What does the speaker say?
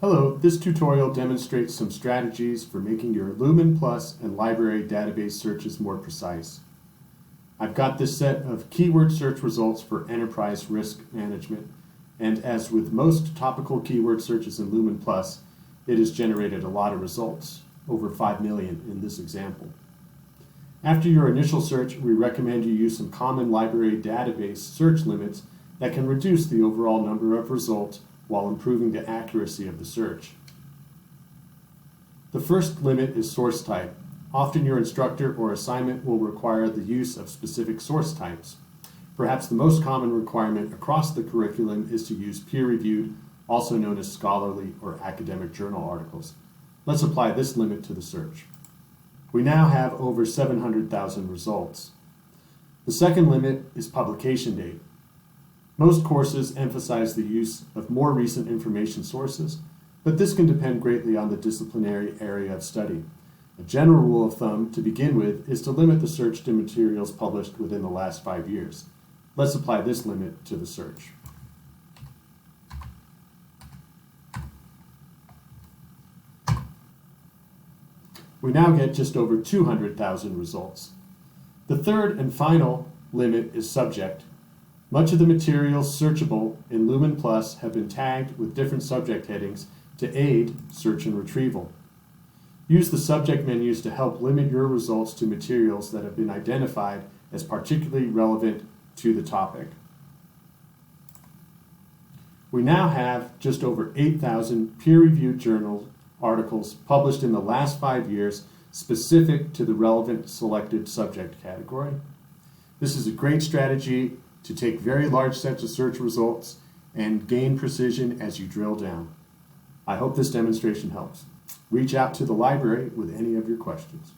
Hello, this tutorial demonstrates some strategies for making your LumenPlus and library database searches more precise. I've got this set of keyword search results for enterprise risk management, and as with most topical keyword searches in LumenPlus, it has generated a lot of results, over 5 million in this example. After your initial search, we recommend you use some common library database search limits that can reduce the overall number of results while improving the accuracy of the search. The first limit is source type. Often your instructor or assignment will require the use of specific source types. Perhaps the most common requirement across the curriculum is to use peer-reviewed, also known as scholarly or academic journal articles. Let's apply this limit to the search. We now have over 700,000 results. The second limit is publication date. Most courses emphasize the use of more recent information sources, but this can depend greatly on the disciplinary area of study. A general rule of thumb to begin with is to limit the search to materials published within the last 5 years. Let's apply this limit to the search. We now get just over 200,000 results. The third and final limit is subject. Much of the materials searchable in LumenPlus have been tagged with different subject headings to aid search and retrieval. Use the subject menus to help limit your results to materials that have been identified as particularly relevant to the topic. We now have just over 8,000 peer-reviewed journal articles published in the last 5 years specific to the relevant selected subject category. This is a great strategy to take very large sets of search results and gain precision as you drill down. I hope this demonstration helps. Reach out to the library with any of your questions.